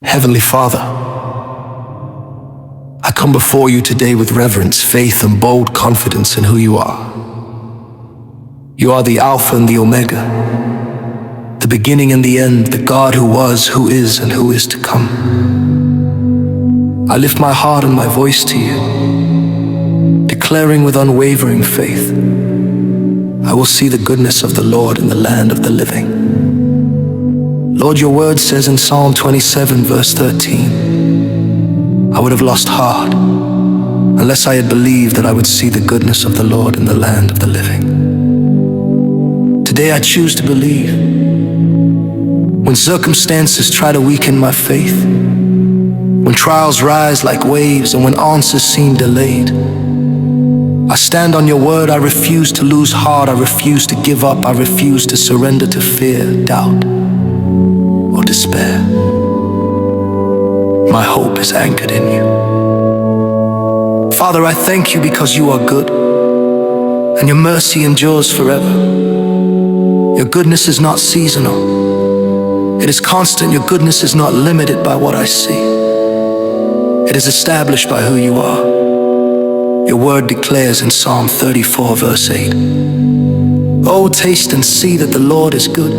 Heavenly Father, I come before you today with reverence, faith, and bold confidence in who you are. You are the Alpha and the Omega, the beginning and the end, the God who was, who is, and who is to come. I lift my heart and my voice to you, declaring with unwavering faith, I will see the goodness of the Lord in the land of the living. Lord, your word says in Psalm 27, verse 13, I would have lost heart unless I had believed that I would see the goodness of the Lord in the land of the living. Today I choose to believe. When circumstances try to weaken my faith, when trials rise like waves and when answers seem delayed, I stand on your word. I refuse to lose heart. I refuse to give up. I refuse to surrender to fear, doubt, or despair. My hope is anchored in you. Father, I thank you because you are good and your mercy endures forever. Your goodness is not seasonal. It is constant. Your goodness is not limited by what I see. It is established by who you are. Your word declares in Psalm 34, verse 8, oh, taste and see that the Lord is good.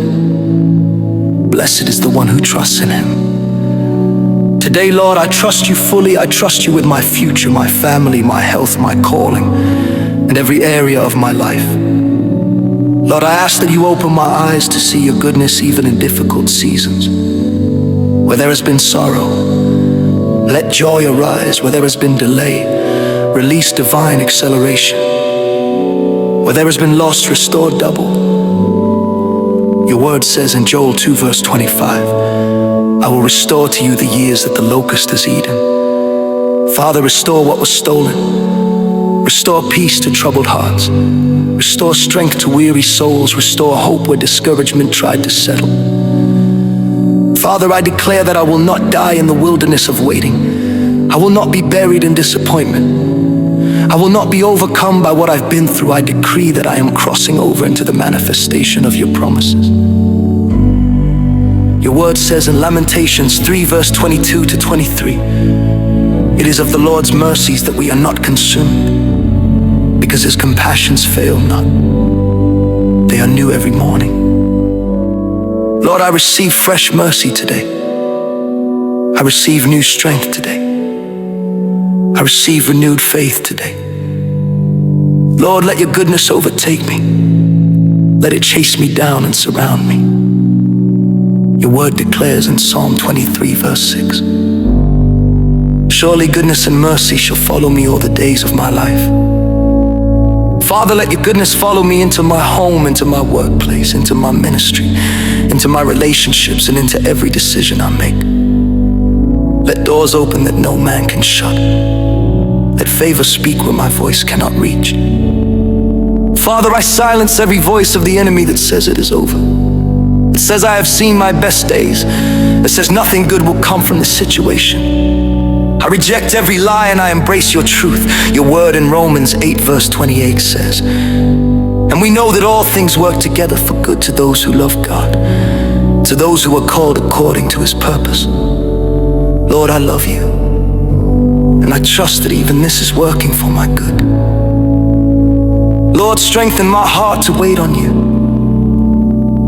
Blessed is the one who trusts in him. Today, Lord, I trust you fully. I trust you with my future, my family, my health, my calling, and every area of my life. Lord, I ask that you open my eyes to see your goodness even in difficult seasons. Where there has been sorrow, let joy arise. Where there has been delay, release divine acceleration. Where there has been loss, restore double. Your word says in Joel 2, verse 25, I will restore to you the years that the locust has eaten. Father, restore what was stolen. Restore peace to troubled hearts. Restore strength to weary souls. Restore hope where discouragement tried to settle. Father, I declare that I will not die in the wilderness of waiting. I will not be buried in disappointment. I will not be overcome by what I've been through. I decree that I am crossing over into the manifestation of your promises. Your word says in Lamentations 3, verse 22 to 23, it is of the Lord's mercies that we are not consumed, because his compassions fail not. They are new every morning. Lord, I receive fresh mercy today. I receive new strength today. I receive renewed faith today. Lord, let your goodness overtake me. Let it chase me down and surround me. Your word declares in Psalm 23, verse 6, surely goodness and mercy shall follow me all the days of my life. Father, let your goodness follow me into my home, into my workplace, into my ministry, into my relationships, and into every decision I make. Let doors open that no man can shut. Let favor speak where my voice cannot reach. Father, I silence every voice of the enemy that says it is over. It says I have seen my best days. It says nothing good will come from this situation. I reject every lie and I embrace your truth. Your word in Romans 8, verse 28 says, and we know that all things work together for good to those who love God, to those who are called according to his purpose. Lord, I love you, and I trust that even this is working for my good. Lord, strengthen my heart to wait on you.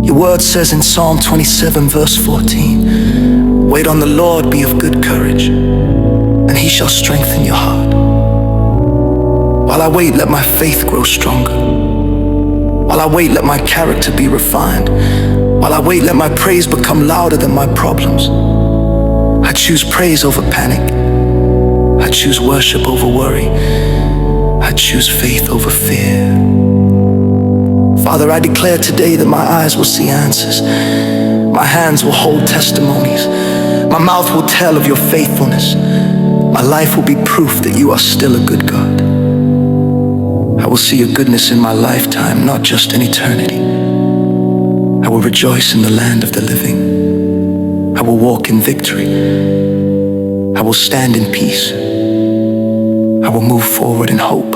Your word says in Psalm 27, verse 14, wait on the Lord, be of good courage, and he shall strengthen your heart. While I wait, let my faith grow stronger. While I wait, let my character be refined. While I wait, let my praise become louder than my problems. I choose praise over panic. I choose worship over worry. I choose faith over fear. Father, I declare today that my eyes will see answers. My hands will hold testimonies. My mouth will tell of your faithfulness. My life will be proof that you are still a good God. I will see your goodness in my lifetime, not just in eternity. I will rejoice in the land of the living. I will walk in victory. I will stand in peace. I will move forward in hope.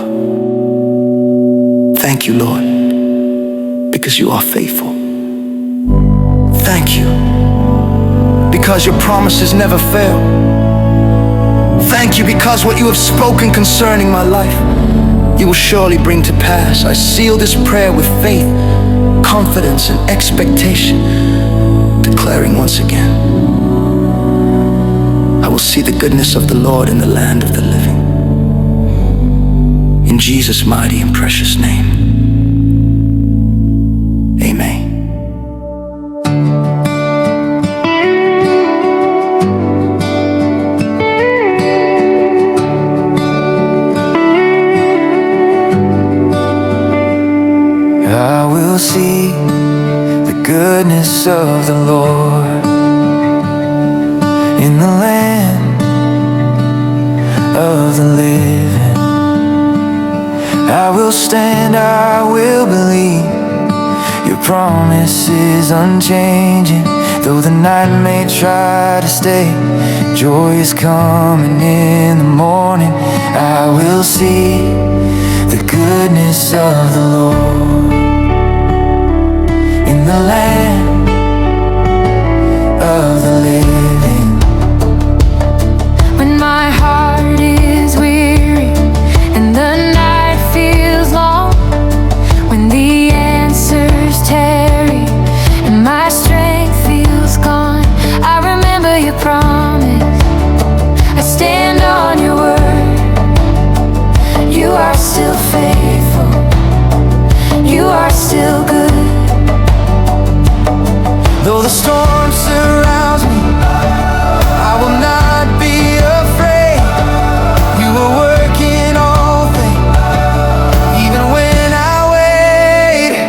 Thank you, Lord, because you are faithful. Thank you, because your promises never fail. Thank you because what you have spoken concerning my life, you will surely bring to pass. I seal this prayer with faith, confidence, and expectation, declaring once again, I will see the goodness of the Lord in the land of the living. In Jesus' mighty and precious name, amen. I will see the goodness of the Lord in the land of the living. I will stand, I will believe. Your promise is unchanging. Though the night may try to stay, joy is coming in the morning. I will see the goodness of the Lord in the land of the living. When my heart is weary and the night feels long, when the answers tarry and my strength feels gone, I remember your promise, I stand on your word. You are still faithful, you are still good. Though the storm surrounds me, I will not be afraid. You are working all things, even when I wait.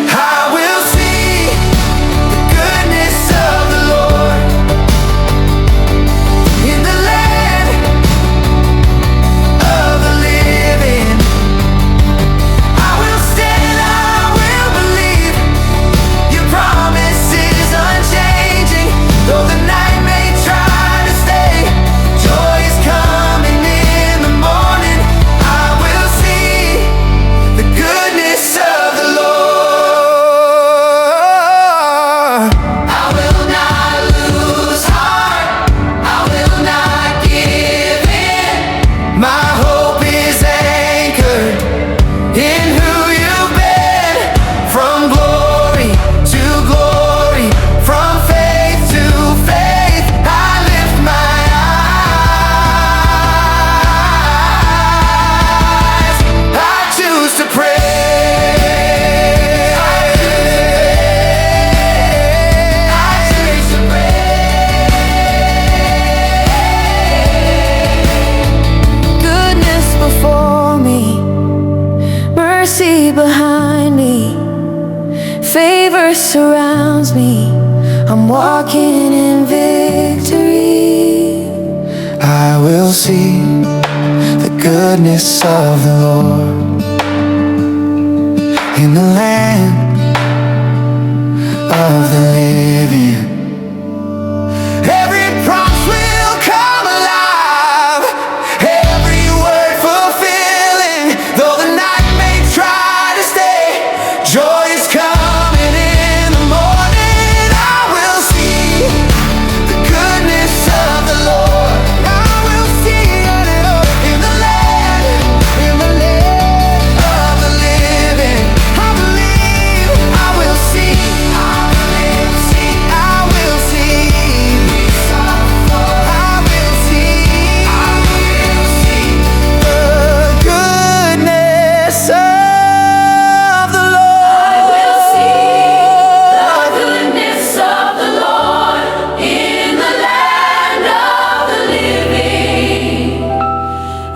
I will see the goodness of the Lord in the land of the living. I will stand, I will believe. Your promise is unchanging. Though the night may try to stay, joy is coming in the morning. I will see the goodness of the Lord. I will not lose heart, I will not give in. My hope is anchored in who you've been. From glory to glory, from faith to faith, I lift my eyes. I choose to pray. I choose to pray. Goodness before me, mercy behind me, favor surrounds me. I'm walking in victory. I will see the goodness of the Lord in the land of the living. Every promise will come alive, every word fulfilling. Though the night may try to stay, joy is coming in the morning. I will see the goodness of the Lord. I will see it in the land of the living. I believe I will see. I will see. I will see. I will see. I will see the goodness of the Lord. I will see the goodness of the Lord in the land of the living.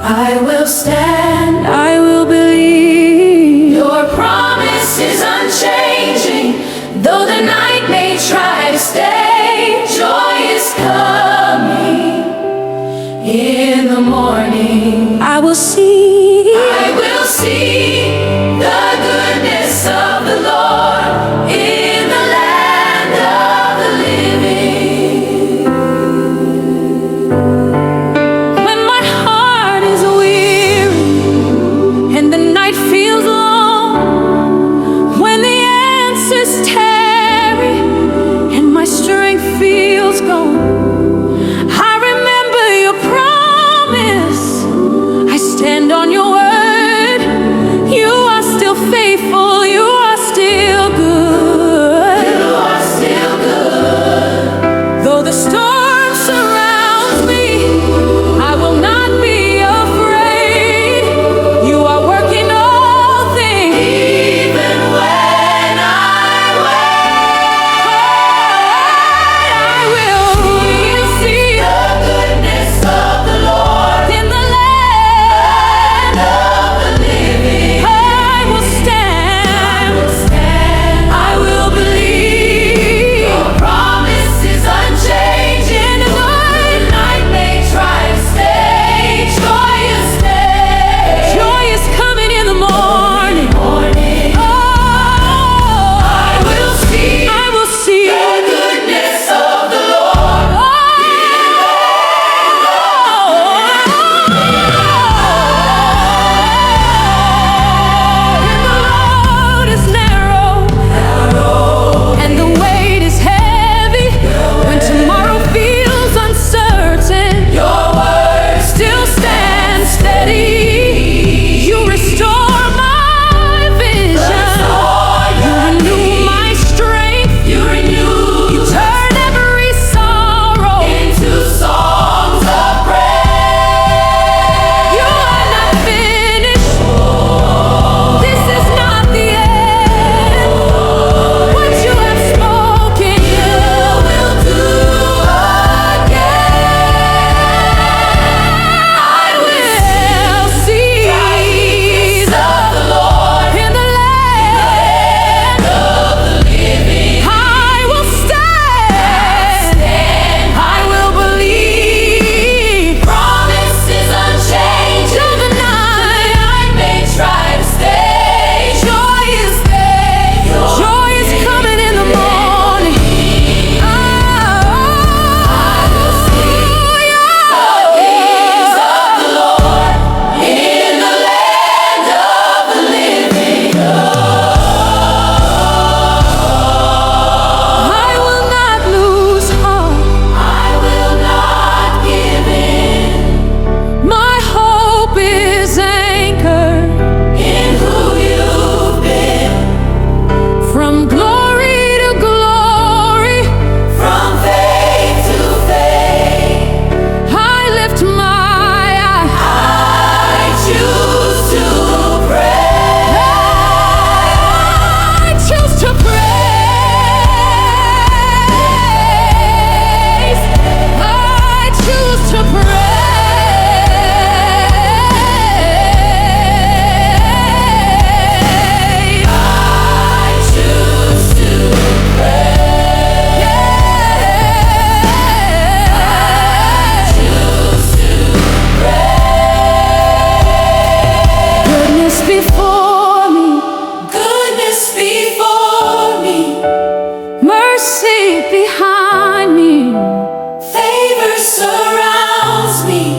I will stand, I will believe. Your promise is unchanging. Though the night may try to stay, joy is coming in the morning. I will see the goodness of the Lord in the land of the living. When my heart is weary and the night feels long, when the answers tarry and my strength feels gone,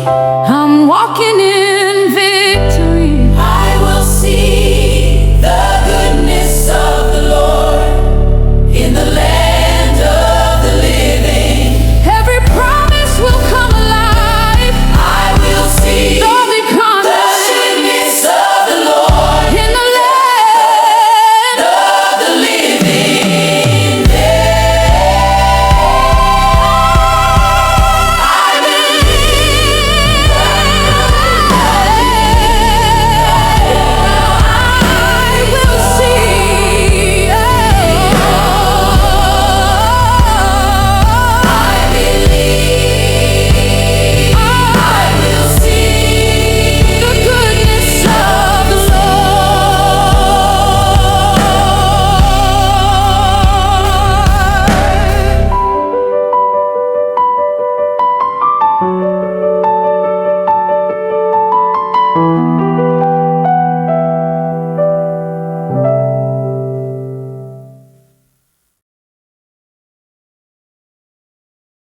me.